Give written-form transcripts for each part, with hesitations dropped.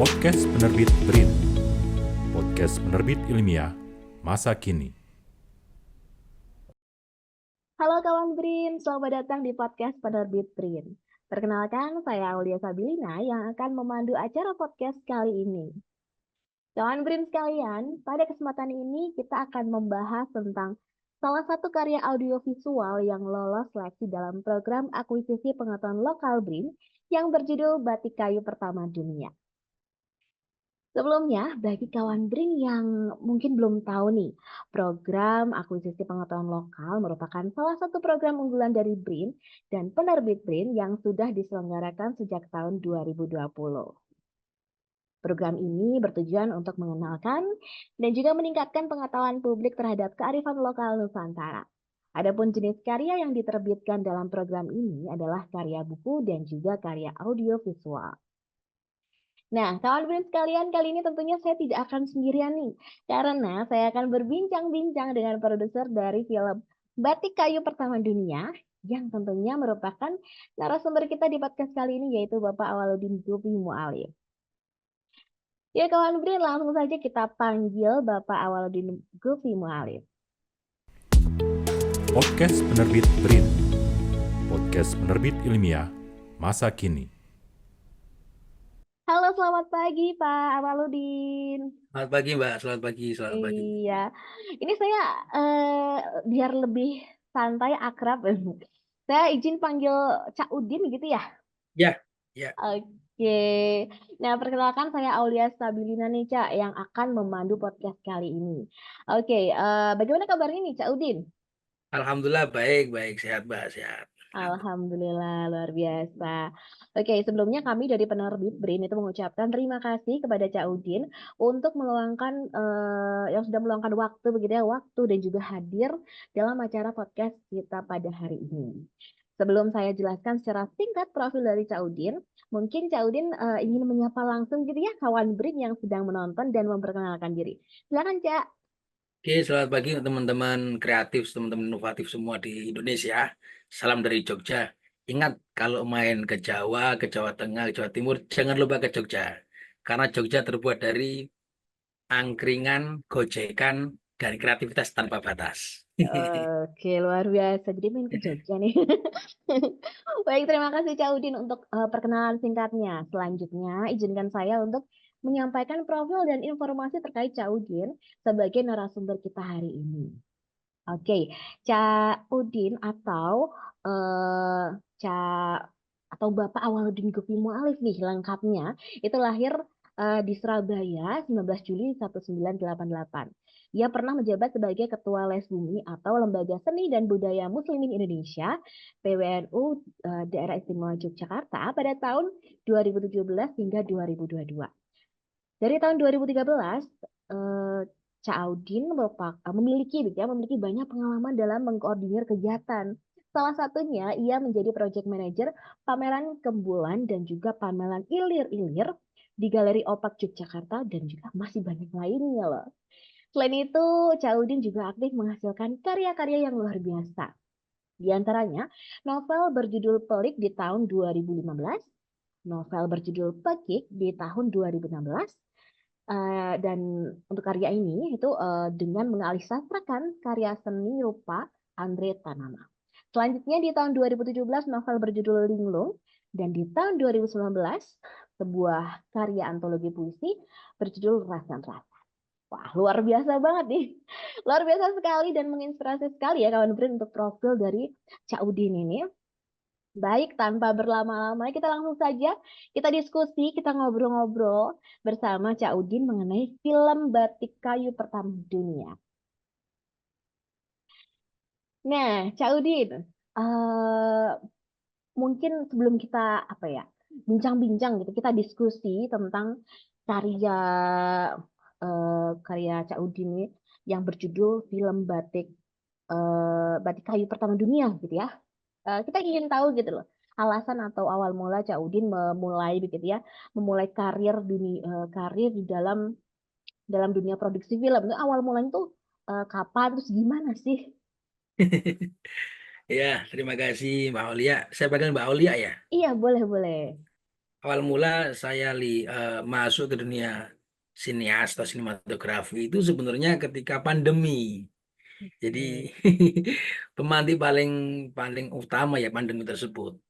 Podcast Penerbit BRIN, podcast penerbit ilmiah masa kini. Halo kawan BRIN, selamat datang di podcast Penerbit BRIN. Perkenalkan, saya Aulia Sabilina yang akan memandu acara podcast kali ini. Kawan BRIN sekalian, pada kesempatan ini kita akan membahas tentang salah satu karya audiovisual yang lolos seleksi dalam program akuisisi pengetahuan lokal BRIN yang berjudul Batik Kayu Pertama Dunia. Sebelumnya, bagi kawan BRIN yang mungkin belum tahu nih, program akuisisi pengetahuan lokal merupakan salah satu program unggulan dari BRIN dan penerbit BRIN yang sudah diselenggarakan sejak tahun 2020. Program ini bertujuan untuk mengenalkan dan juga meningkatkan pengetahuan publik terhadap kearifan lokal Nusantara. Adapun jenis karya yang diterbitkan dalam program ini adalah karya buku dan juga karya audiovisual. Nah, kawan BRIN sekalian, kali ini tentunya saya tidak akan sendirian nih, karena saya akan berbincang-bincang dengan produser dari film Batik Kayu Pertama Dunia, yang tentunya merupakan narasumber kita di podcast kali ini, yaitu Bapak Awaludin Zufi Mualif. Ya kawan BRIN, langsung saja kita panggil Bapak Awaludin Zufi Mualif. Podcast Penerbit BRIN, podcast penerbit ilmiah masa kini. Halo, selamat pagi Pak Awaludin. Selamat pagi Mbak, selamat pagi, selamat pagi. Iya, ini saya biar lebih santai akrab, saya izin panggil Cak Udin gitu ya. Ya, ya. Oke, nah perkenalkan saya Aulia Stabilina nih Cak yang akan memandu podcast kali ini. Oke, bagaimana kabarnya nih Cak Udin? Alhamdulillah baik, baik, sehat Mbak, sehat. Alhamdulillah, luar biasa. Oke, sebelumnya kami dari penerbit BRIN itu mengucapkan terima kasih kepada Cak Udin untuk meluangkan yang sudah meluangkan waktu begitu ya, waktu dan juga hadir dalam acara podcast kita pada hari ini. Sebelum saya jelaskan secara singkat profil dari Cak Udin, mungkin Cak Udin ingin menyapa langsung gitu ya kawan BRIN yang sedang menonton dan memperkenalkan diri. Silakan Cak. Oke, selamat pagi untuk teman-teman kreatif, teman-teman inovatif semua di Indonesia. Salam dari Jogja. Ingat, kalau main ke Jawa Tengah, ke Jawa Timur, jangan lupa ke Jogja. Karena Jogja terbuat dari angkringan, gojekan, dan kreativitas tanpa batas. Oke, luar biasa. Jadi main ke Jogja nih. Baik, terima kasih Cak Udin untuk perkenalan singkatnya. Selanjutnya, izinkan saya untuk menyampaikan profil dan informasi terkait Cak Udin sebagai narasumber kita hari ini. Oke, Cak Udin eh, Cak atau Bapak Awaludin Gufi Mualif nih lengkapnya itu lahir di Surabaya 19 Juli 1988. Ia pernah menjabat sebagai Ketua Les Bumi atau Lembaga Seni dan Budaya Muslimin Indonesia PWNU Daerah Istimewa Yogyakarta pada tahun 2017 hingga 2022. Dari tahun 2013, Cak Audin memiliki banyak pengalaman dalam mengkoordinir kegiatan. Salah satunya ia menjadi project manager pameran Kembulan dan juga pameran Ilir-Ilir di Galeri Opak Yogyakarta dan juga masih banyak lainnya loh. Selain itu, Cak Audin juga aktif menghasilkan karya-karya yang luar biasa. Di antaranya, novel berjudul Pelik di tahun 2015, novel berjudul Pekik di tahun 2016, dan untuk karya ini itu dengan mengalisastrakan karya seni rupa Andre Tanama. Selanjutnya di tahun 2017 novel berjudul Linglung dan di tahun 2019 sebuah karya antologi puisi berjudul Rasan-Rasan. Wah, luar biasa banget nih. Luar biasa sekali dan menginspirasi sekali ya kawan BRIN untuk profil dari Cak Udin ini. Baik, tanpa berlama-lama, kita langsung saja kita diskusi, kita ngobrol-ngobrol bersama Cak Udin mengenai film Batik Kayu Pertama Dunia. Nah, Cak Udin, mungkin sebelum kita bincang-bincang gitu, kita diskusi tentang karya karya Cak Udin ini yang berjudul film Batik Kayu Pertama Dunia gitu ya. Kita ingin tahu gitu loh alasan atau awal mula Cak Udin memulai karir di dalam dunia produksi film itu awal mulanya tuh kapan terus gimana sih? Ya, terima kasih Mbak Aulia. Saya panggil Mbak Aulia ya. Iya boleh boleh. awal mula saya masuk ke dunia sinias atau sinematografi itu sebenarnya ketika pandemi. Jadi Oke. pemantik paling paling utama ya pandemi tersebut.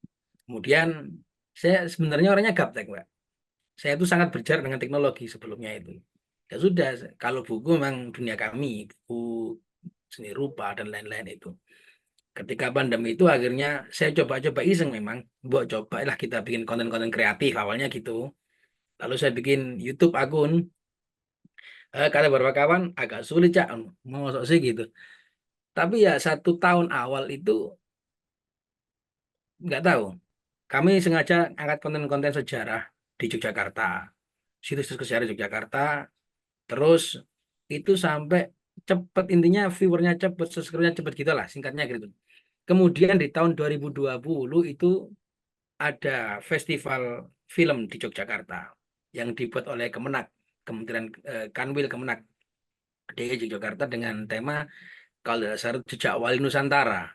Kemudian saya sebenarnya orangnya gaptek, Mbak. Saya itu sangat berjarak dengan teknologi sebelumnya itu. Ya sudah, kalau buku memang dunia kami, buku seni rupa dan lain-lain itu. Ketika pandemi itu akhirnya saya coba-coba iseng memang, buat coba lah kita bikin konten-konten kreatif awalnya gitu. Lalu saya bikin YouTube akun. Kata beberapa kawan agak sulit cak, mau masuk sih gitu. Tapi ya 1 tahun awal itu nggak tahu. Kami sengaja angkat konten-konten sejarah di Yogyakarta, situs-situs sejarah di Yogyakarta. Terus itu sampai cepet, intinya viewernya cepet, subscribe-nya cepet gitu lah, singkatnya gitu. Kemudian di tahun 2020 itu ada festival film di Yogyakarta yang dibuat oleh Kemenak, Kementerian Kanwil Kemenak DKI Yogyakarta dengan tema kalau dasar jejak wali Nusantara.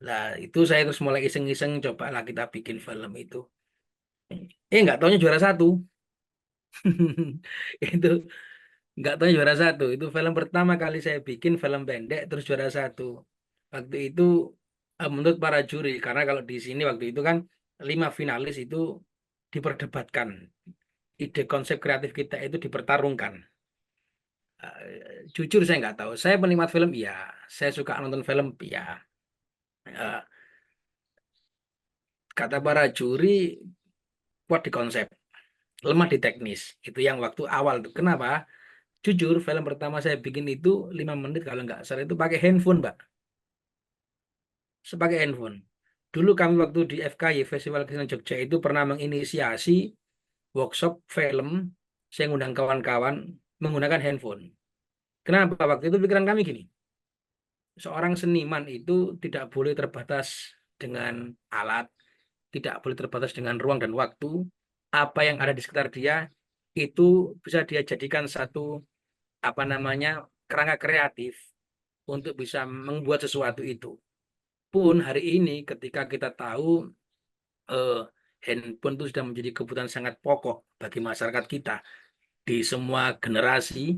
Nah, itu saya terus mulai iseng-iseng coba lah kita bikin film itu. Nggak taunya juara satu. Itu nggak tahu juara satu. Itu film pertama kali saya bikin film pendek terus juara satu. Waktu itu menurut para juri, karena kalau di sini waktu itu kan 5 finalis itu diperdebatkan. Ide konsep kreatif kita itu dipertarungkan. Jujur saya nggak tahu. Saya penikmat film, iya. Saya suka nonton film, iya. Eh, Kata para juri, kuat di konsep, lemah di teknis. Itu yang waktu awal tuh. Kenapa? Jujur, film pertama saya bikin itu 5 menit kalau nggak salah itu pakai handphone, Mbak. Sebagai handphone. Dulu kami waktu di FKY, Festival Kesenian Jogja itu pernah menginisiasi workshop film. Saya ngundang kawan-kawan menggunakan handphone. Kenapa? Waktu itu pikiran kami gini, seorang seniman itu tidak boleh terbatas dengan alat, tidak boleh terbatas dengan ruang dan waktu. Apa yang ada di sekitar dia itu bisa dia jadikan satu apa namanya kerangka kreatif untuk bisa membuat sesuatu itu. Pun hari ini ketika kita tahu eh, handphone itu sudah menjadi kebutuhan sangat pokok bagi masyarakat kita di semua generasi,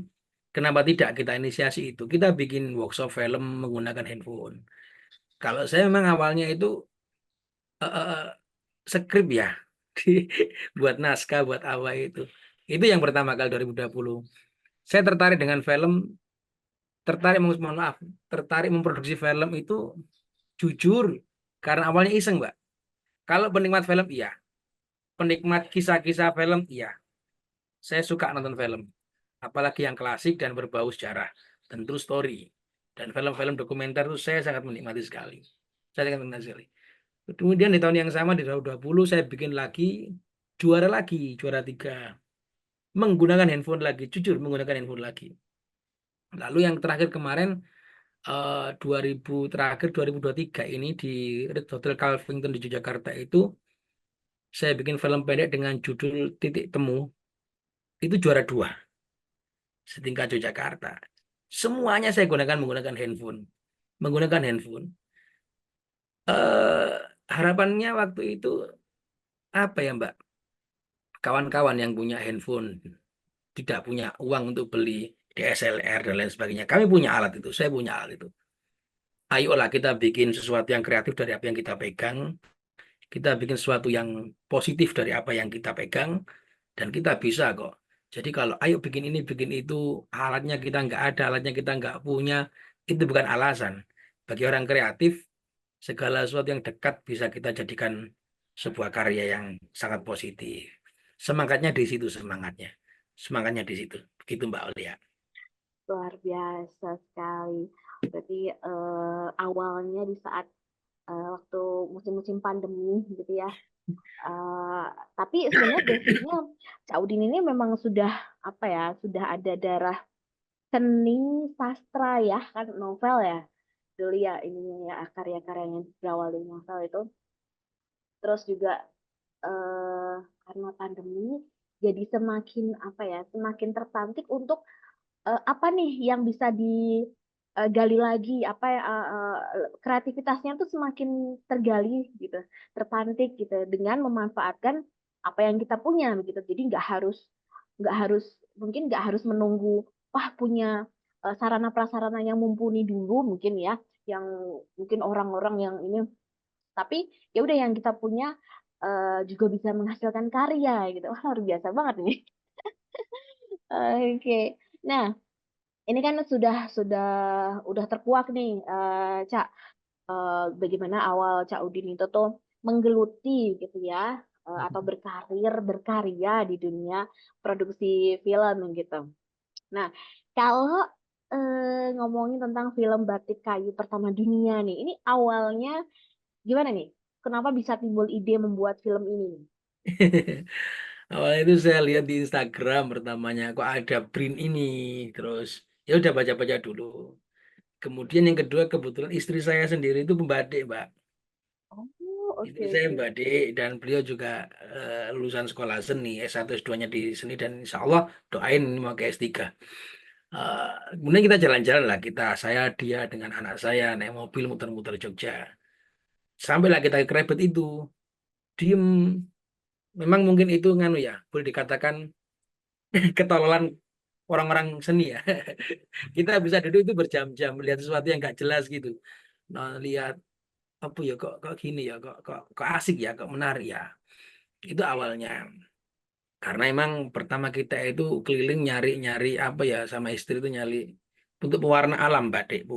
kenapa tidak kita inisiasi itu? Kita bikin workshop film menggunakan handphone. Kalau saya memang awalnya itu skrip ya, buat naskah, buat apa itu. Itu yang pertama kali 2020. Saya tertarik dengan film, mohon maaf, tertarik memproduksi film itu jujur karena awalnya iseng, Mbak. Kalau penikmat film, iya. Penikmat kisah-kisah film, iya. Saya suka nonton film. Apalagi yang klasik dan berbau sejarah. Tentu story. Dan film-film dokumenter itu saya sangat menikmati sekali. Saya sangat menikmati sekali. Kemudian di tahun yang sama, di 2020, saya bikin lagi, juara 3. Menggunakan handphone lagi, jujur menggunakan handphone lagi. Lalu yang terakhir kemarin, 2000 terakhir 2023 ini di Ritz Hotel Calvington di Yogyakarta itu, saya bikin film pendek dengan judul Titik Temu. Itu juara 2 setingkat Yogyakarta. Semuanya saya gunakan menggunakan handphone. Menggunakan handphone. eh Harapannya waktu itu apa ya, Mbak? Kawan-kawan yang punya handphone tidak punya uang untuk beli DSLR dan lain sebagainya. Kami punya alat itu, saya punya alat itu. Ayolah kita bikin sesuatu yang kreatif dari apa yang kita pegang. Kita bikin sesuatu yang positif dari apa yang kita pegang. Dan kita bisa kok. Jadi kalau ayo bikin ini, bikin itu, alatnya kita nggak ada, alatnya kita nggak punya, itu bukan alasan. Bagi orang kreatif, segala sesuatu yang dekat bisa kita jadikan sebuah karya yang sangat positif. Semangatnya di situ, semangatnya. Semangatnya di situ. Begitu Mbak Olia. Luar biasa sekali. Berarti awalnya di saat waktu musim-musim pandemi gitu ya. Tapi sebenarnya basicnya Cak Udin ini memang sudah apa ya, sudah ada darah seni sastra ya, kan novel ya. Dulu ya ini ya karya-karyanya berawal dari novel itu. Terus juga karena pandemi jadi semakin apa ya, semakin terpantik untuk apa nih yang bisa digali lagi, apa ya, kreativitasnya tuh semakin tergali gitu, terpantik gitu dengan memanfaatkan apa yang kita punya begitu. Jadi nggak harus mungkin nggak harus menunggu wah punya sarana prasarana yang mumpuni dulu mungkin ya, yang mungkin orang-orang yang ini, tapi ya udah yang kita punya juga bisa menghasilkan karya gitu. Wah, luar biasa banget nih. Oke. Nah, ini kan sudah udah terkuak nih, Cak, bagaimana awal Cak Udin itu tuh menggeluti gitu ya, atau berkarya di dunia produksi film gitu. Nah, kalau ngomongin tentang film Batik Kayu Pertama Dunia nih, ini awalnya gimana nih? Kenapa bisa timbul ide membuat film ini nih? Awalnya itu saya lihat di Instagram pertamanya kok ada print ini, terus ya udah baca-baca dulu. Kemudian yang kedua kebetulan istri saya sendiri itu pembatik, Mbak. Oh, oke Istri saya oke. pembatik dan beliau juga lulusan sekolah seni, S1 S2-nya di seni dan insya Allah doain ini mau ke S3. Kemudian kita jalan-jalan lah saya dia dengan anak saya naik mobil muter-muter Jogja. Sampailah kita ke Krebet itu. Diem. Memang mungkin itu nganu ya, boleh dikatakan ketololan orang-orang seni ya. Kita bisa duduk itu berjam-jam melihat sesuatu yang nggak jelas gitu. Nah, lihat apa ya kok gini ya, kok asik ya, kok menarik ya. Itu awalnya. Karena emang pertama kita itu keliling nyari-nyari apa ya sama istri itu nyari untuk pewarna alam batik.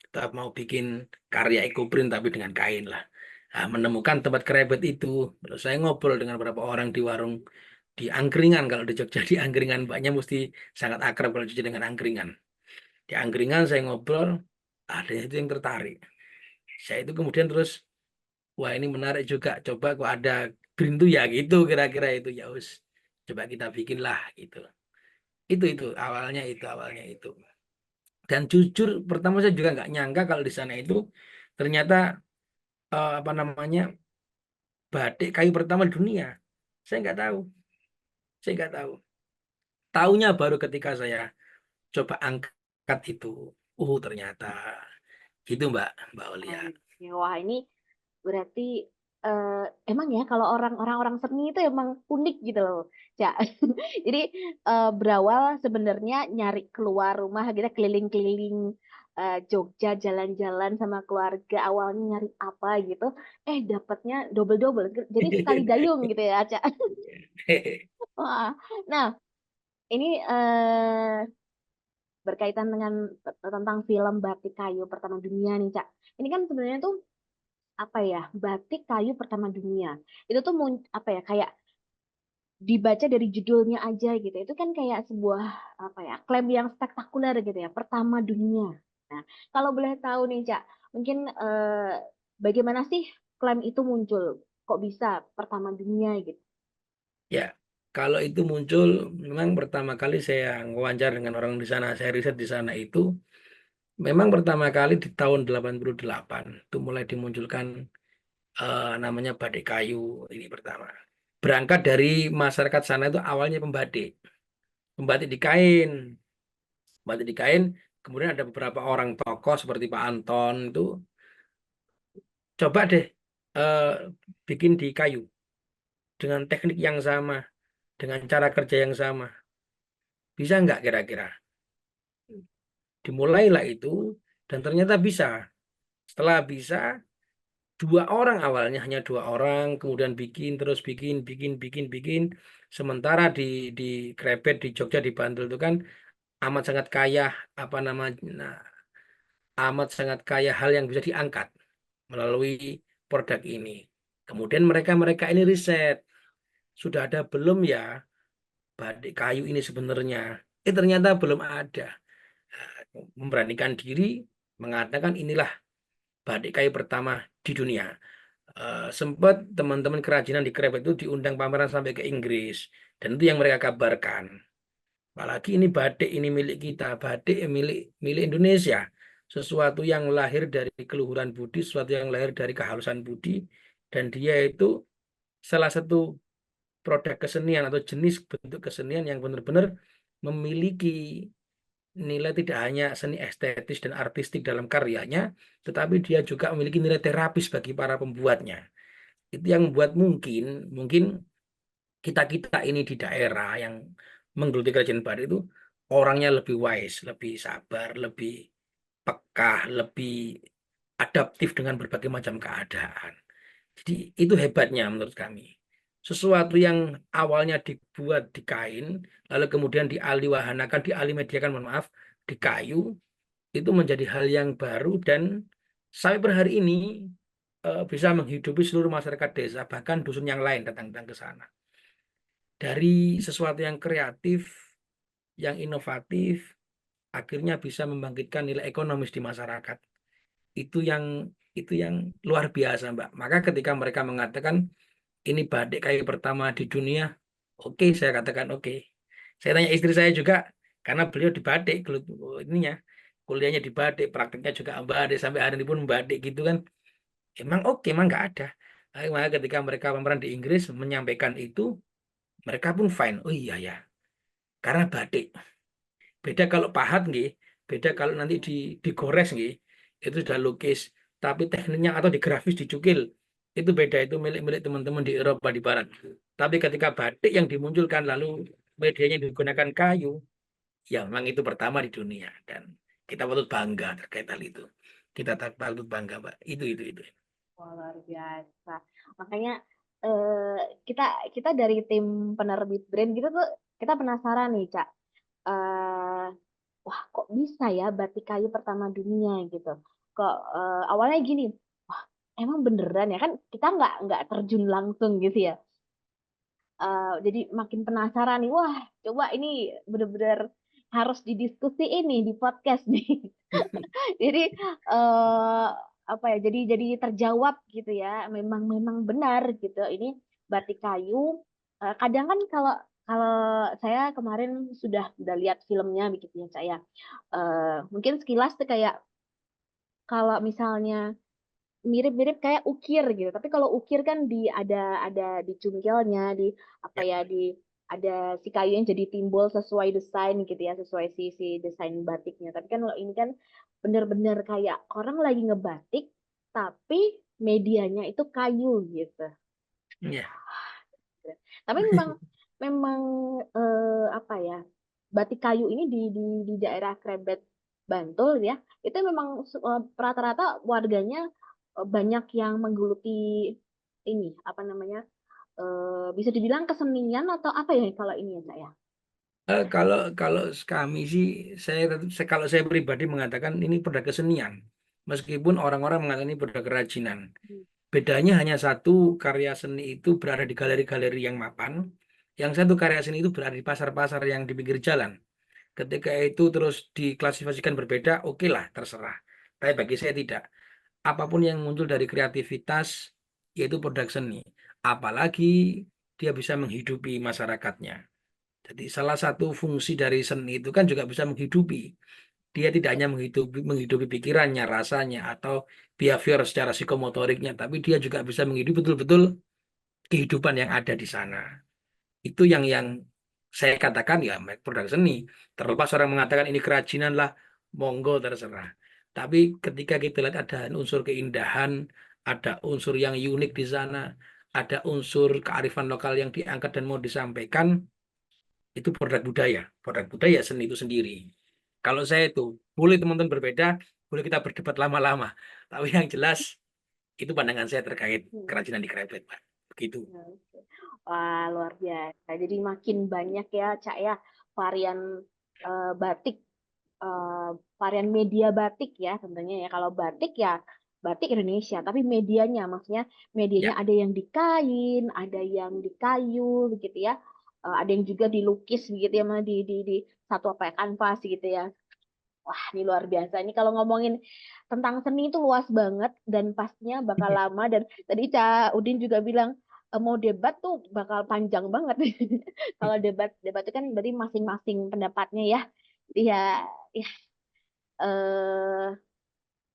Kita mau bikin karya ekoprint tapi dengan kain lah. Nah, menemukan tempat Krebet itu. Terus saya ngobrol dengan beberapa orang di warung di angkringan. Kalau di Jogja di angkringan mbaknya mesti sangat akrab kalau Jogja dengan angkringan. Di angkringan saya ngobrol, ada itu yang tertarik. Saya itu kemudian terus, wah ini menarik juga. Coba kok ada green tuh ya gitu kira-kira itu ya us. Coba kita bikin lah gitu. Itu awalnya itu. Dan jujur pertama saya juga nggak nyangka kalau di sana itu ternyata apa namanya batik kayu pertama di dunia. Saya nggak tahu. Saya nggak tahu. Taunya baru ketika saya coba angkat itu. Ternyata gitu Mbak Olia. Oke. Wah, ini berarti eh, emang ya kalau orang-orang seni itu emang unik gitu loh, Cak. Jadi berawal sebenarnya nyari keluar rumah kita keliling-keliling Jogja jalan-jalan sama keluarga awalnya nyari apa gitu, dapatnya double-double. Jadi sekali dayung gitu ya, Cak. Wah. Nah, ini berkaitan dengan tentang film Batik Kayu Pertama Dunia nih, Cak. Ini kan sebenarnya tuh apa ya, batik kayu pertama dunia itu tuh apa ya, kayak dibaca dari judulnya aja gitu itu kan kayak sebuah apa ya, klaim yang spektakuler gitu ya, pertama dunia. Nah, kalau boleh tahu nih Cak, mungkin bagaimana sih klaim itu muncul, kok bisa pertama dunia gitu? Ya, kalau itu muncul memang pertama kali saya wawancara dengan orang di sana, saya riset di sana itu memang pertama kali di tahun 88 itu mulai dimunculkan namanya batik kayu ini pertama. Berangkat dari masyarakat sana itu awalnya pembatik di kain, pembatik di kain. Kemudian ada beberapa orang tokoh seperti Pak Anton itu coba deh eh, bikin di kayu dengan teknik yang sama, dengan cara kerja yang sama. Bisa nggak kira-kira? Dimulailah itu dan ternyata bisa. Setelah bisa, dua orang awalnya hanya dua orang, kemudian bikin terus bikin. Sementara di Krebet di Jogja di Bantul itu kan amat sangat kaya apa namanya nah, amat sangat kaya hal yang bisa diangkat melalui produk ini. Kemudian mereka ini riset sudah ada belum ya batik kayu ini sebenarnya? Ternyata belum ada. Memberanikan diri mengatakan inilah batik kayu pertama di dunia. Sempat teman-teman kerajinan di Krebet itu diundang pameran sampai ke Inggris dan itu yang mereka kabarkan. Apalagi ini batik ini milik kita, batik milik milik Indonesia, sesuatu yang lahir dari keluhuran budi, sesuatu yang lahir dari kehalusan budi, dan dia itu salah satu produk kesenian atau jenis bentuk kesenian yang benar-benar memiliki nilai tidak hanya seni estetis dan artistik dalam karyanya, tetapi dia juga memiliki nilai terapis bagi para pembuatnya. Itu yang membuat mungkin kita ini di daerah yang menggeluti kerajinan batik itu orangnya lebih wise, lebih sabar, lebih peka, lebih adaptif dengan berbagai macam keadaan. Jadi itu hebatnya menurut kami. Sesuatu yang awalnya dibuat di kain, lalu kemudian dialihwahanakan, dialihmediakan, mohon maaf, di kayu, itu menjadi hal yang baru dan sampai per hari ini bisa menghidupi seluruh masyarakat desa, bahkan dusun yang lain datang-datang ke sana. Dari sesuatu yang kreatif, yang inovatif, akhirnya bisa membangkitkan nilai ekonomis di masyarakat. Itu yang luar biasa, Mbak. Maka ketika mereka mengatakan ini batik kayu pertama di dunia, oke, saya katakan oke. Saya tanya istri saya juga, karena beliau di batik, ininya kuliahnya di batik, prakteknya juga batik, sampai hari ini pun batik gitu kan. Emang oke, emang nggak ada. Maka ketika mereka pemeran di Inggris menyampaikan itu, mereka pun fine. Oh iya ya, karena batik. Beda kalau pahat nggih, beda kalau nanti digores nggih, itu sudah lukis. Tapi tekniknya atau digrafis dicukil, itu beda, itu milik-milik teman-teman di Eropa di Barat. Tapi ketika batik yang dimunculkan lalu medianya digunakan kayu, ya memang itu pertama di dunia dan kita patut bangga terkait hal itu. Kita patut bangga, Pak. Itu. Wah, luar biasa. Makanya eh, kita kita dari tim penerbit brand gitu tuh kita penasaran nih, Cak. Eh, wah, kok bisa ya batik kayu pertama dunia gitu? Kok awalnya gini, wah, emang beneran ya kan kita nggak terjun langsung gitu ya. Jadi makin penasaran nih, wah, coba ini bener-bener harus didiskusi ini di podcast nih. Jadi eh apa ya? Jadi terjawab gitu ya. Memang memang benar gitu. Ini batik kayu. Kadang kan kalau kalau saya kemarin sudah lihat filmnya begitu ya saya. Mungkin sekilas tuh kayak kalau misalnya mirip-mirip kayak ukir gitu. Tapi kalau ukir kan ada di cungkilnya, di apa Ya. ya, di ada si kayu yang jadi timbul sesuai desain gitu ya, sesuai si desain batiknya. Tapi kan kalau ini kan bener-bener kayak orang lagi ngebatik, tapi medianya itu kayu gitu. Ya. Tapi memang memang apa ya, batik kayu ini di daerah Krebet Bantul ya, itu memang rata-rata warganya banyak yang menggeluti ini apa namanya, bisa dibilang kesenian atau apa ya kalau ini ya saya. Kalau kalau kami sih, kalau saya pribadi mengatakan ini produk kesenian, meskipun orang-orang mengatakan ini produk kerajinan. Bedanya hanya satu, karya seni itu berada di galeri-galeri yang mapan, yang satu karya seni itu berada di pasar-pasar yang di pinggir jalan. Ketika itu terus diklasifikasikan berbeda, oke lah, terserah. Tapi bagi saya tidak. Apapun yang muncul dari kreativitas, yaitu produk seni. Apalagi dia bisa menghidupi masyarakatnya. Jadi salah satu fungsi dari seni itu kan juga bisa menghidupi. Dia tidak hanya menghidupi pikirannya, rasanya, atau behavior secara psikomotoriknya, tapi dia juga bisa menghidupi betul-betul kehidupan yang ada di sana. Itu yang saya katakan ya produk seni. Terlepas orang mengatakan ini kerajinan lah, monggo terserah. Tapi ketika kita lihat ada unsur keindahan, ada unsur yang unik di sana, ada unsur kearifan lokal yang diangkat dan mau disampaikan, itu produk budaya seni itu sendiri. Kalau saya itu boleh teman-teman berbeda, boleh kita berdebat lama-lama, tapi yang jelas itu pandangan saya terkait Hmm. kerajinan di Krebet, Pak. Begitu. Wah, luar biasa. Jadi makin banyak ya, Cak ya, varian batik, eh, varian media batik ya tentunya ya. Kalau batik ya batik Indonesia, tapi medianya maksudnya medianya Ya. ada yang di kain, ada yang di kayu begitu ya. Ada yang juga dilukis begitu ya, di satu apa ya, kanvas gitu ya. Wah, ini luar biasa. Ini kalau ngomongin tentang seni itu luas banget dan pastinya bakal lama. Dan tadi Cak Udin juga bilang mau debat tuh bakal panjang banget. Kalau debat debat itu kan berarti masing-masing pendapatnya ya. Jadi ya, ya eh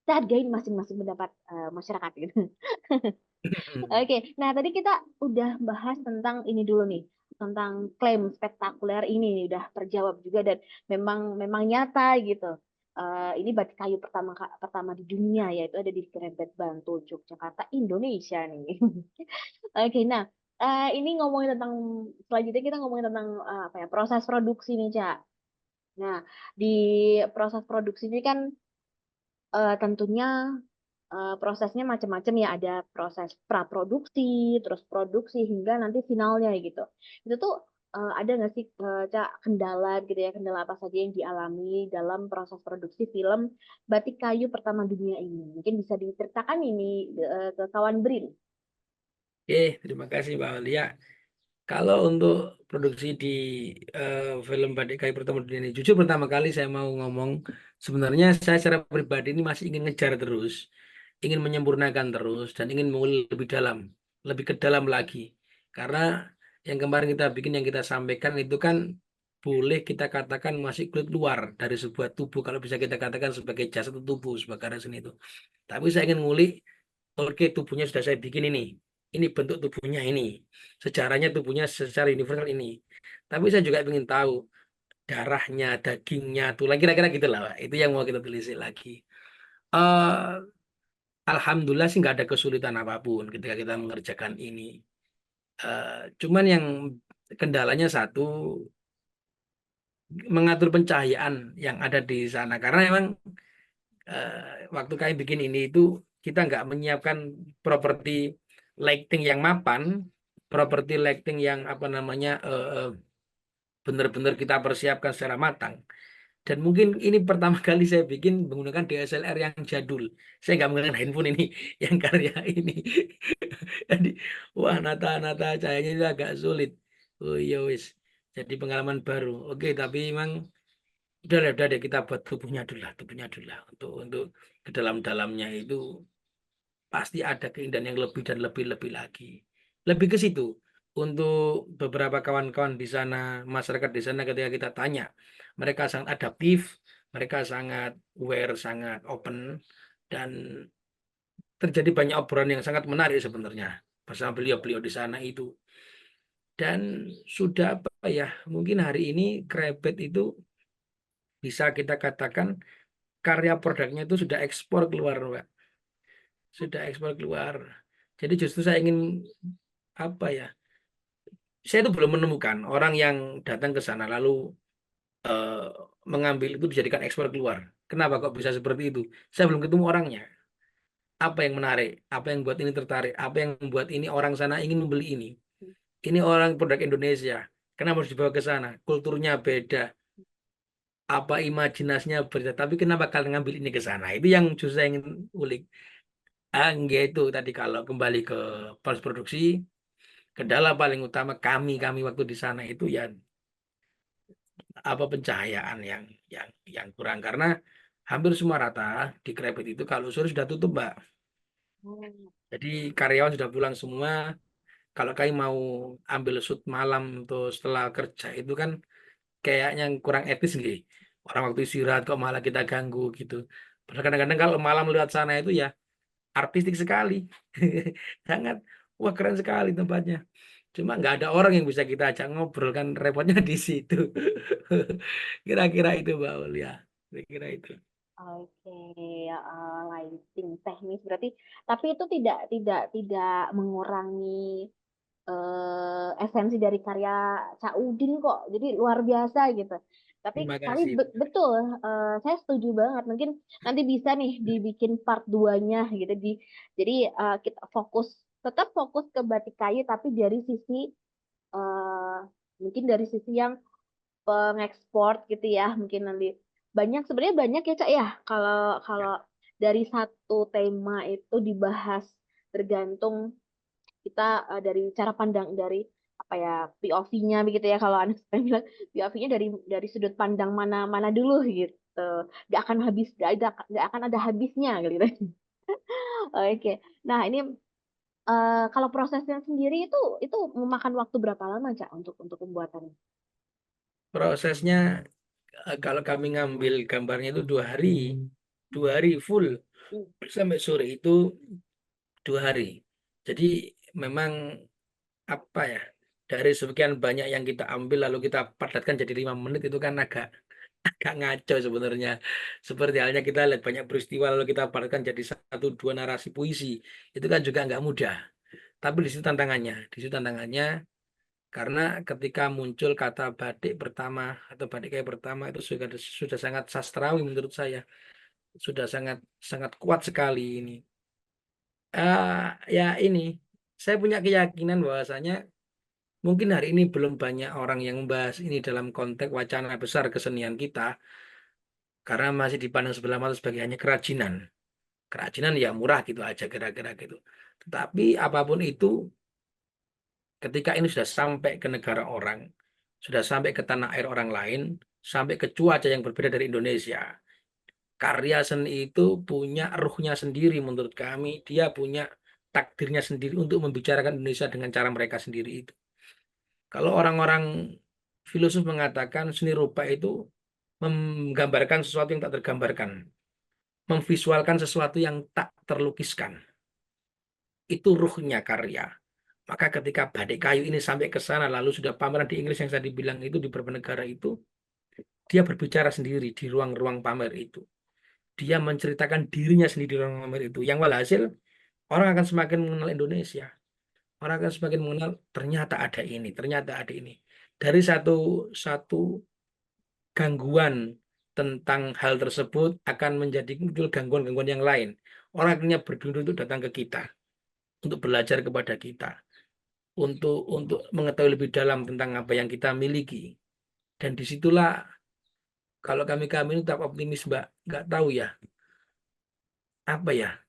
kita hargain masing-masing pendapat masyarakat gitu. Oke, nah tadi kita udah bahas tentang ini dulu nih, tentang klaim spektakuler ini nih, udah terjawab juga dan memang memang nyata gitu. ini batik kayu pertama di dunia, yaitu ada di Krebet Bantul, Yogyakarta, Indonesia nih. Oke, nah ini ngomongin tentang selanjutnya kita ngomongin tentang apa ya, proses produksi nih, Cak. Nah, di proses produksi ini kan tentunya prosesnya macam-macam ya, ada proses praproduksi, terus produksi hingga nanti finalnya gitu. Itu tuh ada nggak sih Cak, kendala gitu ya, kendala apa saja yang dialami dalam proses produksi film Batik Kayu Pertama Dunia ini? Mungkin bisa diceritakan ini ke kawan Brin. Oke, terima kasih Mbak Aulia. Kalau untuk produksi di film Badik Kayu Pertama Dunia ini, jujur pertama kali saya mau ngomong, sebenarnya saya secara pribadi ini masih ingin ngejar terus, ingin menyempurnakan terus, dan ingin mengulik lebih dalam, lebih ke dalam lagi. Karena yang kemarin kita bikin, yang kita sampaikan itu kan boleh kita katakan masih kulit luar dari sebuah tubuh, kalau bisa kita katakan sebagai jasad atau tubuh, sebagai karya seni itu. Tapi saya ingin ngulik, oke tubuhnya sudah saya bikin ini bentuk tubuhnya ini, sejarahnya tubuhnya secara universal ini. Tapi saya juga ingin tahu darahnya, dagingnya, tulang, kira-kira gitu lah, Pak. Itu yang mau kita telisik lagi. eh Alhamdulillah sih nggak ada kesulitan apapun ketika kita mengerjakan ini. Cuman yang kendalanya satu, mengatur pencahayaan yang ada di sana. Karena memang waktu kami bikin ini itu kita nggak menyiapkan properti lighting yang mapan, properti lighting yang apa namanya benar-benar kita persiapkan secara matang. Dan mungkin ini pertama kali saya bikin menggunakan DSLR yang jadul. Saya nggak menggunakan handphone ini, yang karya ini. Jadi, wah nata-nata cahayanya itu agak sulit. Oh iya wis. Jadi pengalaman baru. Oke, tapi memang udah deh kita buat tubuhnya dulu lah. Untuk ke dalam-dalamnya itu pasti ada keindahan yang lebih dan lebih-lebih lagi. Lebih ke situ. Untuk beberapa kawan-kawan di sana, masyarakat di sana ketika kita tanya, mereka sangat adaptif, mereka sangat aware, sangat open, dan terjadi banyak obrolan yang sangat menarik sebenarnya bersama beliau-beliau di sana itu. Dan sudah apa ya, mungkin hari ini Krebet itu bisa kita katakan karya produknya itu sudah ekspor keluar, Pak. Sudah ekspor keluar. Jadi justru saya ingin apa ya? Saya itu belum menemukan orang yang datang ke sana lalu eh, mengambil itu dijadikan ekspor keluar. Kenapa kok bisa seperti itu? Saya belum ketemu orangnya. Apa yang menarik? Apa yang buat ini tertarik? Apa yang membuat ini orang sana ingin membeli ini? Ini orang produk Indonesia. Kenapa harus dibawa ke sana? Kulturnya beda. Apa imajinasinya beda? Tapi kenapa kalian ngambil ini ke sana? Itu yang justru saya ingin ulik. Enggak itu tadi kalau kembali ke proses produksi, kendala paling utama kami waktu di sana itu ya apa pencahayaan yang kurang karena hampir semua rata di Krebet itu kalau sore sudah tutup, Mbak. Hmm. Jadi karyawan sudah pulang semua. Kalau kalian mau ambil shoot malam tuh setelah kerja itu kan kayaknya kurang etis nih. Orang waktu istirahat kok malah kita ganggu gitu. Padahal kadang-kadang kalau malam lewat sana itu ya artistik sekali. Sangat, wah keren sekali tempatnya. Cuma nggak ada orang yang bisa kita ajak ngobrol kan repotnya di situ. Kira-kira itu Mbak Aulia. Kira-kira itu. Oke, lighting teknis berarti, tapi itu tidak mengurangi esensi dari karya Cak Udin kok. Jadi luar biasa gitu. Tapi Terima kami kasih. betul, saya setuju banget. Mungkin nanti bisa nih dibikin part 2-nya gitu. Jadi kita tetap fokus ke batik kayu, tapi dari sisi eh, mungkin dari sisi yang pengekspor gitu ya. Mungkin nanti sebenarnya banyak ya Cak ya. Kalau Ya, kalau dari satu tema itu dibahas tergantung kita dari cara pandang dari apa ya, POV-nya begitu ya, kalau anak saya bilang POV-nya dari sudut pandang mana mana dulu gitu, gak akan ada habisnya gitu. Oke, nah ini kalau prosesnya sendiri itu memakan waktu berapa lama Cak untuk pembuatannya? prosesnya kalau kami ngambil gambarnya itu 2 hari, 2 hari full Hmm. sampai sore itu 2 hari. Jadi memang apa ya dari sekian banyak yang kita ambil lalu kita padatkan jadi 5 menit itu kan agak agak ngaco sebenarnya. Seperti halnya kita lihat banyak peristiwa lalu kita padatkan jadi satu dua narasi puisi. Itu kan juga nggak mudah. Tapi di situ tantangannya. Di situ tantangannya karena ketika muncul kata batik pertama atau batik kayak pertama itu sudah sangat sastrawi menurut saya. Sudah sangat sangat kuat sekali ini. Ya ini, saya punya keyakinan bahwasanya mungkin hari ini belum banyak orang yang membahas ini dalam konteks wacana besar kesenian kita, karena masih dipandang sebelah mata sebagai hanya kerajinan. Kerajinan ya murah gitu aja kira-kira gitu. Tetapi apapun itu, ketika ini sudah sampai ke negara orang, sudah sampai ke tanah air orang lain, sampai ke cuaca yang berbeda dari Indonesia, karya seni itu punya ruhnya sendiri menurut kami. Dia punya takdirnya sendiri untuk membicarakan Indonesia dengan cara mereka sendiri itu. Kalau orang-orang filosof mengatakan seni rupa itu menggambarkan sesuatu yang tak tergambarkan, memvisualkan sesuatu yang tak terlukiskan. Itu ruhnya karya. Maka ketika batik kayu ini sampai ke sana, lalu sudah pameran di Inggris yang saya dibilang itu di beberapa negara itu, dia berbicara sendiri di ruang-ruang pamer itu. Dia menceritakan dirinya sendiri di ruang pamer itu. Yang walhasil, orang akan semakin mengenal Indonesia. Orang akan semakin mengenal ternyata ada ini, ternyata ada ini. Dari satu satu gangguan tentang hal tersebut akan menjadi muncul gangguan-gangguan yang lain. Orang akhirnya berdiri untuk datang ke kita, untuk belajar kepada kita, untuk mengetahui lebih dalam tentang apa yang kita miliki. Dan disitulah kalau kami ini tetap optimis, Mbak. Nggak tahu ya, apa ya,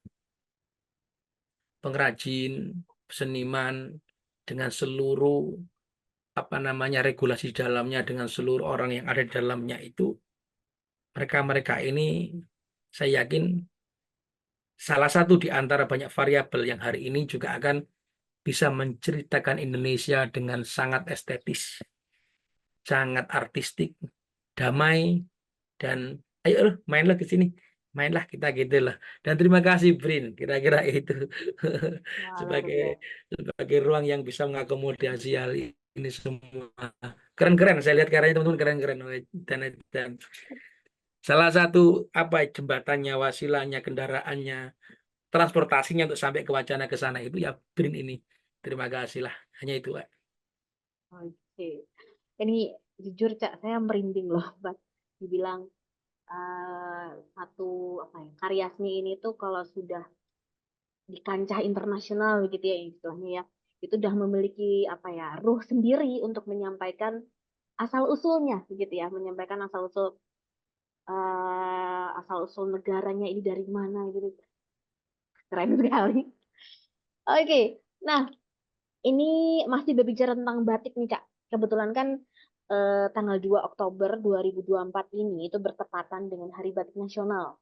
pengrajin, seniman, dengan seluruh apa namanya regulasi di dalamnya, dengan seluruh orang yang ada di dalamnya itu, mereka ini saya yakin salah satu di antara banyak variabel yang hari ini juga akan bisa menceritakan Indonesia dengan sangat estetis, sangat artistik, damai, dan ayo loh, mainlah ke sini, mainlah kita gitu lah. Dan terima kasih Brin, kira-kira itu Wah, luar sebagai biasa. sebagai ruang yang bisa mengakomodasi hal ini semua. Keren-keren, saya lihat karyanya teman-teman keren-keren. Dan salah satu apa jembatannya, wasilahnya, kendaraannya, transportasinya untuk sampai ke wacana ke sana itu ya Brin ini. Terima kasih lah, hanya itu, Pak. Oke. Ini jujur Cak, saya merinding loh, Mbak. Dibilang satu apa ya, karya seni ini tuh kalau sudah di kancah internasional gitu ya istilahnya ya, itu udah memiliki apa ya, ruh sendiri untuk menyampaikan asal usulnya gitu ya, menyampaikan asal usul negaranya ini dari mana gitu. Keren sekali. Oke. Nah, ini masih berbicara tentang batik nih, Kak. Kebetulan kan tanggal 2 Oktober 2024 ini itu bertepatan dengan Hari Batik Nasional.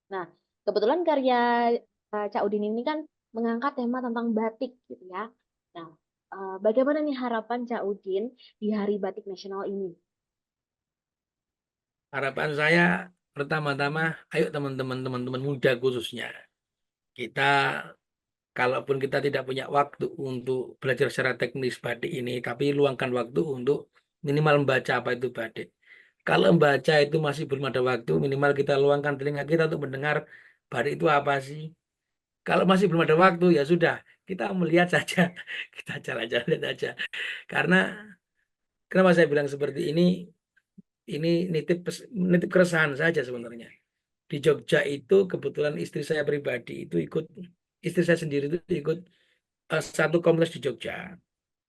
Nah, kebetulan karya Cak Udin ini kan mengangkat tema tentang batik gitu ya. Nah, bagaimana nih harapan Cak Udin di Hari Batik Nasional ini? Harapan saya pertama-tama, ayo teman-teman muda khususnya, kita kalaupun kita tidak punya waktu untuk belajar secara teknis batik ini, tapi luangkan waktu untuk minimal membaca apa itu batik. Kalau membaca itu masih belum ada waktu, minimal kita luangkan telinga kita untuk mendengar batik itu apa sih. Kalau masih belum ada waktu, ya sudah, kita melihat saja, kita jalan-jalan lihat aja. Karena kenapa saya bilang seperti ini nitip keresahan saja sebenarnya. Di Jogja itu kebetulan istri saya pribadi itu istri saya sendiri itu ikut satu komunitas di Jogja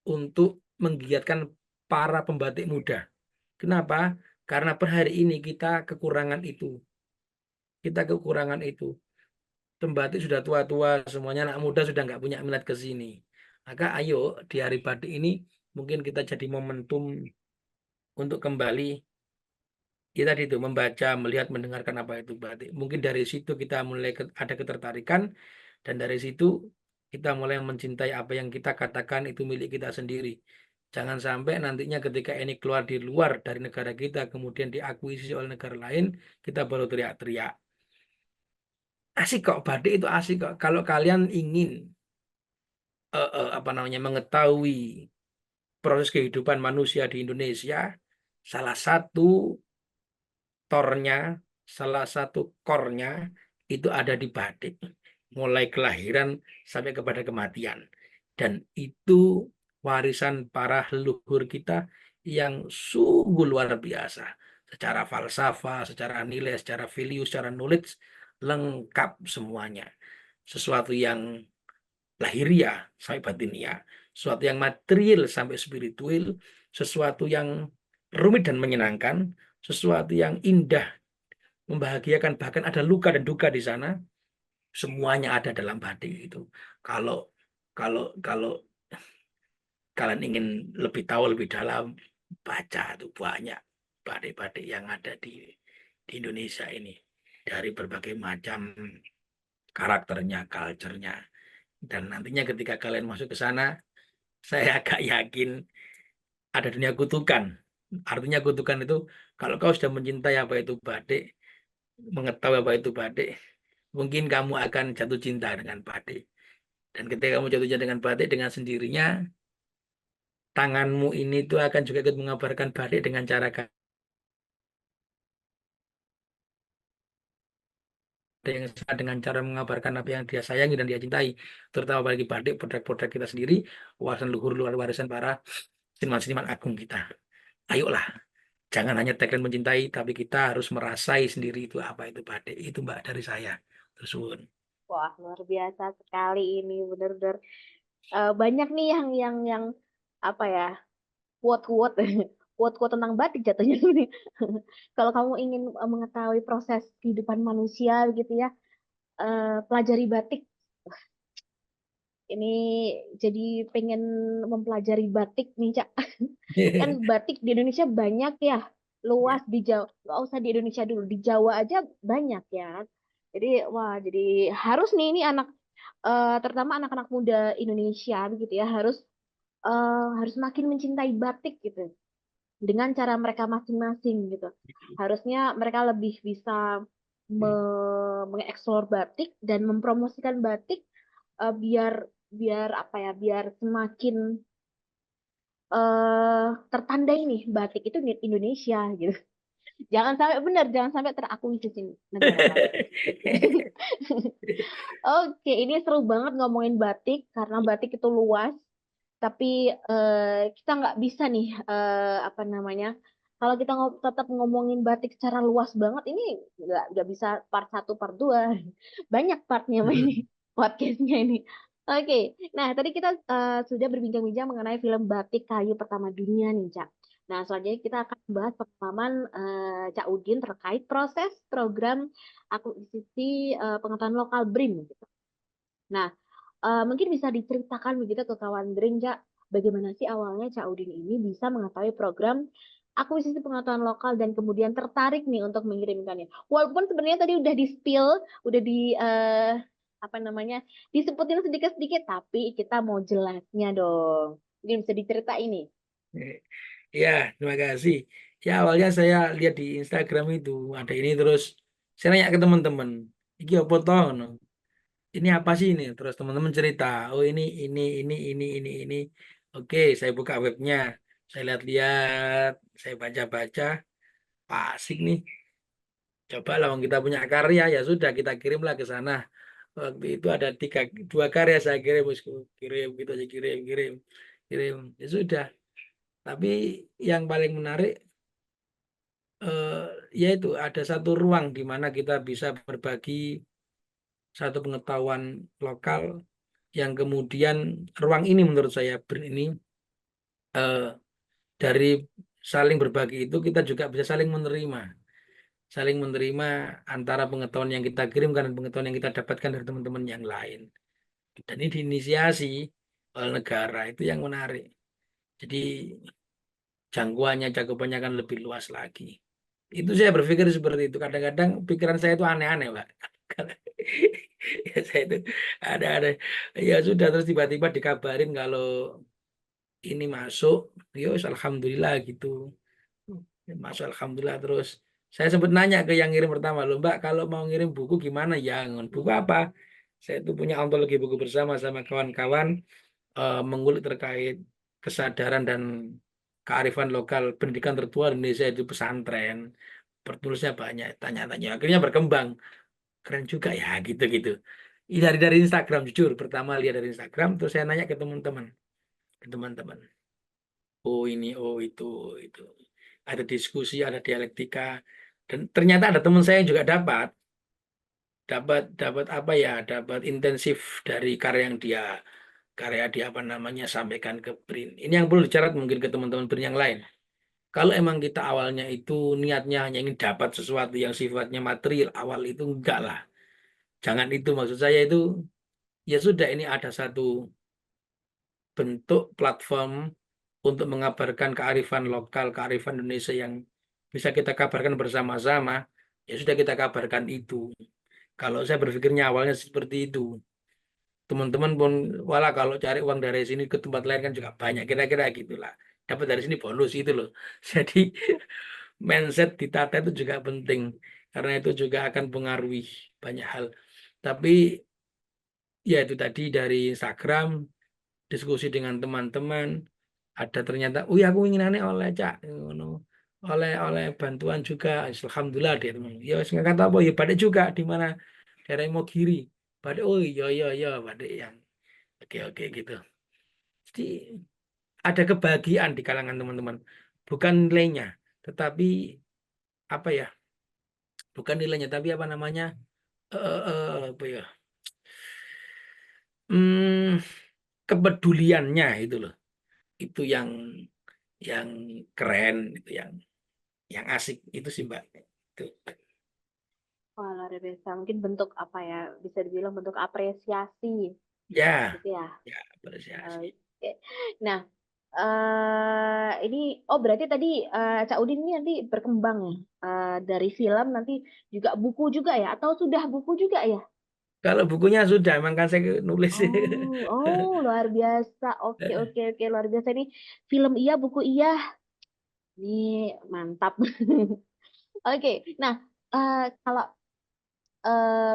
untuk menggiatkan para pembatik muda. Kenapa? Karena per hari ini kita kekurangan itu. Kita kekurangan itu. Pembatik sudah tua-tua, semuanya anak muda sudah nggak punya minat ke sini. Maka ayo di hari batik ini mungkin kita jadi momentum untuk kembali kita tadi itu membaca, melihat, mendengarkan apa itu batik. Mungkin dari situ kita mulai ada ketertarikan dan dari situ kita mulai mencintai apa yang kita katakan itu milik kita sendiri. Jangan sampai nantinya ketika ini keluar di luar dari negara kita kemudian diakuisisi oleh negara lain, kita baru teriak-teriak. Asik kok batik itu asik kok. Kalau kalian ingin apa namanya mengetahui proses kehidupan manusia di Indonesia, salah satu tornya, salah satu core-nya itu ada di batik. Mulai kelahiran sampai kepada kematian. Dan itu warisan para leluhur kita yang sungguh luar biasa. Secara falsafah, secara nilai, secara value, secara knowledge, lengkap semuanya. Sesuatu yang lahiriah sampai batiniah, sesuatu yang material sampai spiritual, sesuatu yang rumit dan menyenangkan, sesuatu yang indah, membahagiakan, bahkan ada luka dan duka di sana, semuanya ada dalam batik itu. Kalau kalau kalau kalian ingin lebih tahu lebih dalam, baca tuh banyak batik-batik yang ada di Indonesia ini dari berbagai macam karakternya, culture-nya. Dan nantinya ketika kalian masuk ke sana, saya agak yakin ada dunia kutukan. Artinya kutukan itu kalau kau sudah mencintai apa itu batik, mengetahui apa itu batik, mungkin kamu akan jatuh cinta dengan batik. Dan ketika kamu jatuh cinta dengan batik, dengan sendirinya tanganmu ini tuh akan juga ikut mengabarkan batik dengan cara ada yang sama dengan cara mengabarkan apa yang dia sayangi dan dia cintai, terutama bagi batik, produk-produk kita sendiri, warisan luhur, luar warisan para seniman-seniman agung kita. Ayolah, jangan hanya tagline mencintai, tapi kita harus merasai sendiri itu apa itu batik. Itu Mbak dari saya. Terus suwun. Wah, luar biasa sekali ini, benar-benar banyak nih yang apa ya, quote-quote quote-quote tentang batik jatuhnya ini. Kalau kamu ingin mengetahui proses kehidupan manusia gitu ya, pelajari batik. Ini jadi pengen mempelajari batik nih, Cak. Kan batik di Indonesia banyak ya, luas. Di Jawa, nggak usah di Indonesia dulu, di Jawa aja banyak ya. Jadi wah, jadi harus nih ini terutama anak-anak muda Indonesia begitu ya, harus makin mencintai batik gitu dengan cara mereka masing-masing gitu. Harusnya mereka lebih bisa mengeksplor batik dan mempromosikan batik, biar biar apa ya, biar semakin tertandai nih batik itu di Indonesia gitu. Jangan sampai benar, jangan sampai terakuisisi negara lain. Oke, ini seru banget ngomongin batik karena batik itu luas. Tapi kita nggak bisa nih, apa namanya? Kalau kita tetap ngomongin batik secara luas banget, ini nggak bisa part satu, part 2. Banyak partnya ini podcastnya ini. Oke, nah tadi kita sudah berbincang-bincang mengenai film Batik Kayu Pertama Dunia nih, Cak. Nah, selanjutnya kita akan membahas pengalaman Cak Udin terkait proses program akuisisi pengetahuan lokal BRIN gitu. Nah, mungkin bisa diceritakan begitu ke kawan BRIN, Cak, bagaimana sih awalnya Cak Udin ini bisa mengetahui program akuisisi pengetahuan lokal dan kemudian tertarik nih untuk mengirimkannya. Walaupun sebenarnya tadi udah di-spill, udah di apa namanya, disebutin sedikit-sedikit, tapi kita mau jelasnya dong. Mungkin bisa diceritain ini. Ya, terima kasih. Ya, awalnya saya lihat di Instagram itu ada ini terus saya nanya ke teman-teman, iki apa toh? No? Ini apa sih ini? Terus teman-teman cerita, oh ini. Oke, saya buka webnya, saya lihat-lihat, saya baca-baca, asik nih. Coba lah, kita punya karya, ya sudah kita kirimlah ke sana. Waktu itu ada dua karya saya kirim, wis kirim gitu aja kirim, ya sudah. Tapi yang paling menarik eh, yaitu ada satu ruang di mana kita bisa berbagi satu pengetahuan lokal yang kemudian ruang ini menurut saya ini eh, dari saling berbagi itu kita juga bisa saling menerima antara pengetahuan yang kita kirimkan dan pengetahuan yang kita dapatkan dari teman-teman yang lain. Dan ini diinisiasi oleh negara, itu yang menarik. Jadi jangkauannya, cakupannya akan lebih luas lagi. Itu saya berpikir seperti itu. Kadang-kadang pikiran saya itu aneh-aneh, Pak. Ya, saya itu ada. Ya sudah, terus tiba-tiba dikabarin kalau ini masuk, ya alhamdulillah gitu. Masuk alhamdulillah terus. Saya sempat nanya ke yang ngirim pertama, loh Mbak, kalau mau ngirim buku gimana? Jangan. Buku apa? Saya itu punya ontologi buku bersama sama kawan-kawan, mengulik terkait kesadaran dan kearifan lokal pendidikan tertua di Indonesia itu pesantren. penulisnya banyak, tanya-tanya, akhirnya berkembang. Keren juga ya, gitu-gitu. Dari Instagram, jujur. Pertama lihat dari Instagram, terus saya nanya ke teman-teman. Oh ini, oh itu. Ada diskusi, ada dialektika. Dan ternyata ada teman saya yang juga dapat dapat apa ya, dapat intensif dari karya dia apa namanya sampaikan ke BRIN. Ini yang perlu dicatat mungkin ke teman-teman BRIN yang lain. Kalau emang kita awalnya itu niatnya hanya ingin dapat sesuatu yang sifatnya material, awal itu enggak lah. Jangan itu, maksud saya itu ya sudah, ini ada satu bentuk platform untuk mengabarkan kearifan lokal, kearifan Indonesia yang bisa kita kabarkan bersama-sama, ya sudah kita kabarkan itu. Kalau saya berpikirnya awalnya seperti itu. Teman-teman pun, walah kalau cari uang dari sini ke tempat lain kan juga banyak, kira-kira gitulah. Dapat dari sini bonus itu loh. Jadi mindset ditata itu juga penting, karena itu juga akan pengaruhi banyak hal. Tapi ya itu tadi dari Instagram, diskusi dengan teman-teman, ada ternyata, oh ya aku inginannya oleh cak, ngono. oleh bantuan juga, alhamdulillah dia teman. Ya wis nggak kata apa ya badai juga di mana daerah Imogiri. Badai, oh iya iya iya badai yang oke oke gitu. Jadi ada kebahagiaan di kalangan teman-teman. Bukan nilainya, tetapi apa ya? Bukan nilainya, tapi apa namanya? Apa ya? Hmm, kepeduliannya itu loh. Itu yang keren, itu yang asik itu sih Mbak. Itu. Wah, luar biasa. Mungkin bentuk apa ya? Bisa dibilang bentuk apresiasi Ya, gitu ya. ya apresiasi. Oke. Nah, ini oh berarti tadi Cak Udin ini nanti berkembang ya dari film nanti juga buku juga ya atau sudah buku juga ya? Kalau bukunya sudah, emang kan saya nulis. Oh, luar biasa. Oke, oke, oke, luar biasa ini. Film iya, buku iya. Ini mantap. Oke, nah kalau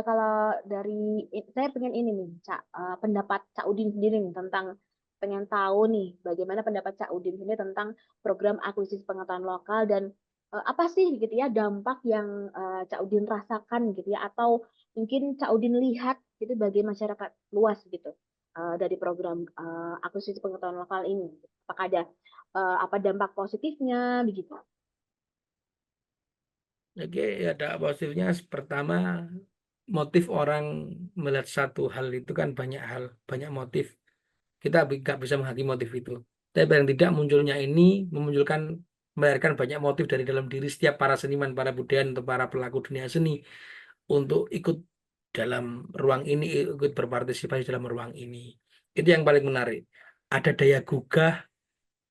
kalau dari saya pengen ini nih, Cak, pendapat Cak Udin sendiri nih tentang pengen tahu nih bagaimana pendapat Cak Udin sendiri tentang program akuisisi pengetahuan lokal dan apa sih gitu ya dampak yang Cak Udin rasakan gitu ya atau mungkin Cak Udin lihat gitu bagi masyarakat luas gitu dari program akuisisi pengetahuan lokal ini. Apakah ada apa dampak positifnya begitu? Oke, ada positifnya. Pertama, motif orang melihat satu hal itu kan banyak hal, banyak motif. Kita nggak bisa menghakimi motif itu. Tapi paling tidak munculnya ini melahirkan banyak motif dari dalam diri setiap para seniman, para budayawan, atau para pelaku dunia seni untuk ikut dalam ruang ini, ikut berpartisipasi dalam ruang ini. Itu yang paling menarik. Ada daya gugah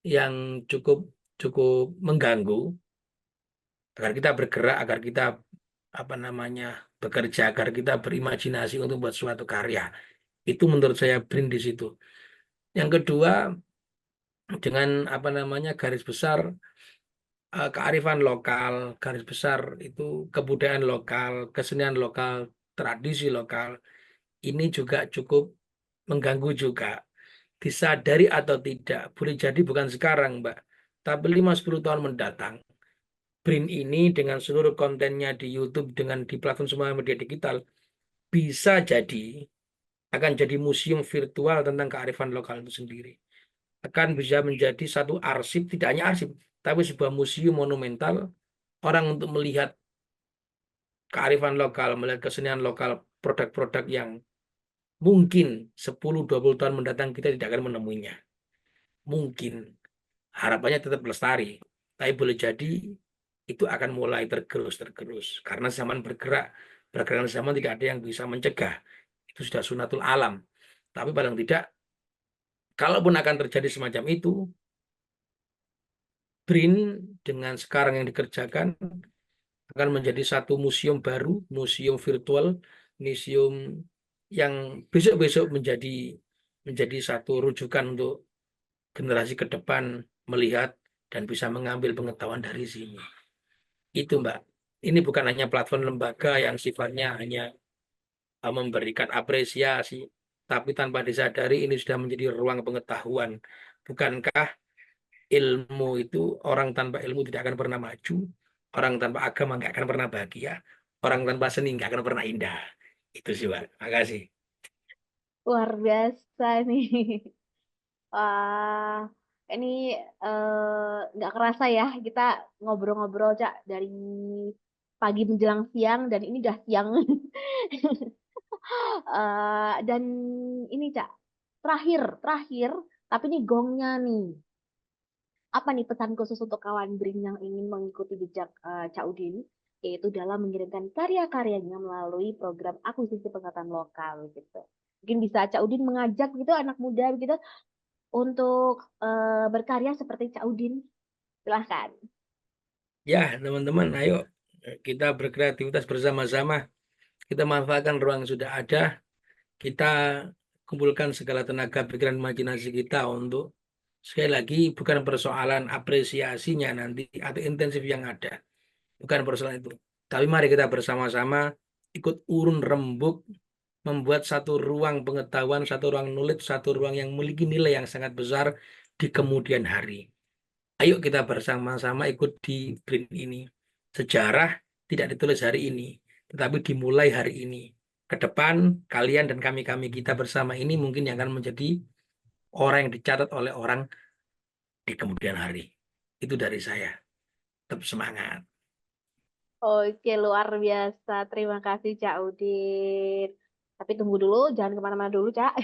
yang cukup cukup mengganggu agar kita bergerak, agar kita apa namanya bekerja, agar kita berimajinasi untuk buat suatu karya. Itu menurut saya BRIN di situ. Yang kedua, dengan apa namanya garis besar kearifan lokal, garis besar itu kebudayaan lokal, kesenian lokal, tradisi lokal, ini juga cukup mengganggu juga. Disadari atau tidak, boleh jadi bukan sekarang, Mbak, tapi 5-10 tahun mendatang, BRIN ini dengan seluruh kontennya di YouTube, dengan di platform semua media digital, bisa jadi akan jadi museum virtual tentang kearifan lokal itu sendiri. Akan bisa menjadi satu arsip, tidak hanya arsip, tapi sebuah museum monumental orang untuk melihat kearifan lokal, melihat kesenian lokal, produk-produk yang mungkin 10-20 tahun mendatang kita tidak akan menemuinya. Mungkin. Harapannya tetap lestari. Tapi boleh jadi itu akan mulai tergerus. Karena zaman bergerak. Pergerakan zaman tidak ada yang bisa mencegah. Itu sudah sunatul alam. Tapi paling tidak, kalaupun akan terjadi semacam itu, BRIN dengan sekarang yang dikerjakan akan menjadi satu museum baru, museum virtual, museum yang besok-besok menjadi satu rujukan untuk generasi ke depan melihat dan bisa mengambil pengetahuan dari sini. Itu Mbak. Ini bukan hanya platform lembaga yang sifatnya hanya memberikan apresiasi, tapi tanpa disadari ini sudah menjadi ruang pengetahuan. Bukankah ilmu itu, orang tanpa ilmu tidak akan pernah maju, Orang tanpa agama nggak akan pernah bahagia. Orang tanpa seni nggak akan pernah indah. Itu sih, Pak. Makasih. Luar biasa nih. Wah, ini nggak kerasa ya kita ngobrol-ngobrol Cak dari pagi menjelang siang dan ini udah siang. Dan ini Cak, terakhir, tapi ini gongnya nih. Apa nih pesan khusus untuk kawan Brin yang ingin mengikuti jejak Cak Udin, yaitu dalam mengirimkan karya-karyanya melalui program akuisisi pengetahuan lokal gitu. Mungkin bisa Cak Udin mengajak gitu anak muda gitu untuk berkarya seperti Cak Udin. Silahkan. Ya, teman-teman, ayo kita berkreativitas bersama-sama. Kita manfaatkan ruang yang sudah ada. Kita kumpulkan segala tenaga pikiran imajinasi kita untuk sekali lagi bukan persoalan apresiasinya nanti atau intensif yang ada. Bukan persoalan itu. Tapi mari kita bersama-sama ikut urun rembuk membuat satu ruang pengetahuan, satu ruang knowledge, satu ruang yang memiliki nilai yang sangat besar di kemudian hari. Ayo kita bersama-sama ikut di BRIN ini. Sejarah tidak ditulis hari ini, tetapi dimulai hari ini. Ke depan, kalian dan kami-kami kita bersama ini mungkin yang akan menjadi orang yang dicatat oleh orang di kemudian hari. Itu dari saya. Tetap semangat. Oke, luar biasa. Terima kasih Cak Udin. Tapi tunggu dulu, jangan kemana-mana dulu Cak.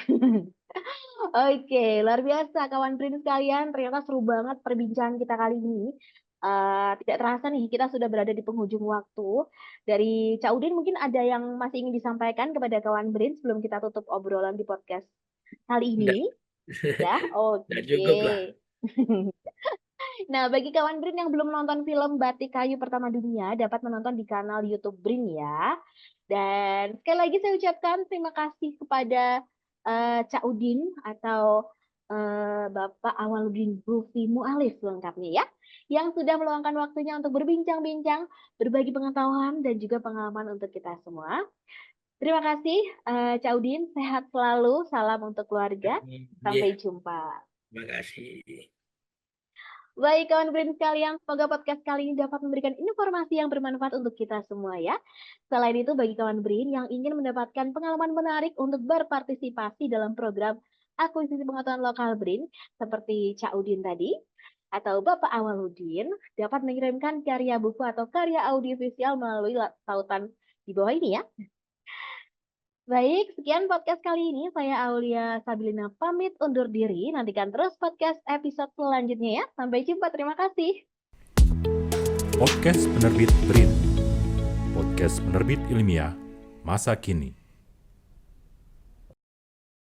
Oke, luar biasa kawan Brin sekalian. Ternyata seru banget perbincangan kita kali ini. Tidak terasa nih, kita sudah berada di penghujung waktu. Dari Cak Udin mungkin ada yang masih ingin disampaikan kepada kawan Brin sebelum kita tutup obrolan di podcast kali Enggak, ini. Ya, enggak cukup lah. oke. Nah, bagi kawan Brin yang belum nonton film Batik Kayu Pertama Dunia, dapat menonton di kanal YouTube Brin ya. Dan sekali lagi saya ucapkan terima kasih kepada Cak Udin atau Bapak Awaludin Lutfi Mu'alif lengkapnya ya, yang sudah meluangkan waktunya untuk berbincang-bincang, berbagi pengetahuan dan juga pengalaman untuk kita semua. Terima kasih Cak Udin, sehat selalu, salam untuk keluarga, sampai jumpa. Terima kasih. Baik kawan Brin sekalian, semoga podcast kali ini dapat memberikan informasi yang bermanfaat untuk kita semua ya. Selain itu bagi kawan Brin yang ingin mendapatkan pengalaman menarik untuk berpartisipasi dalam program akuisisi pengetahuan lokal Brin, seperti Cak Udin tadi, atau Bapak Awaludin, dapat mengirimkan karya buku atau karya audiovisual melalui tautan di bawah ini ya. Baik, sekian podcast kali ini. Saya Aulia Sabilina pamit undur diri. Nantikan terus podcast episode selanjutnya ya. Sampai jumpa, terima kasih. Podcast Penerbit BRIN. Podcast penerbit ilmiah masa kini.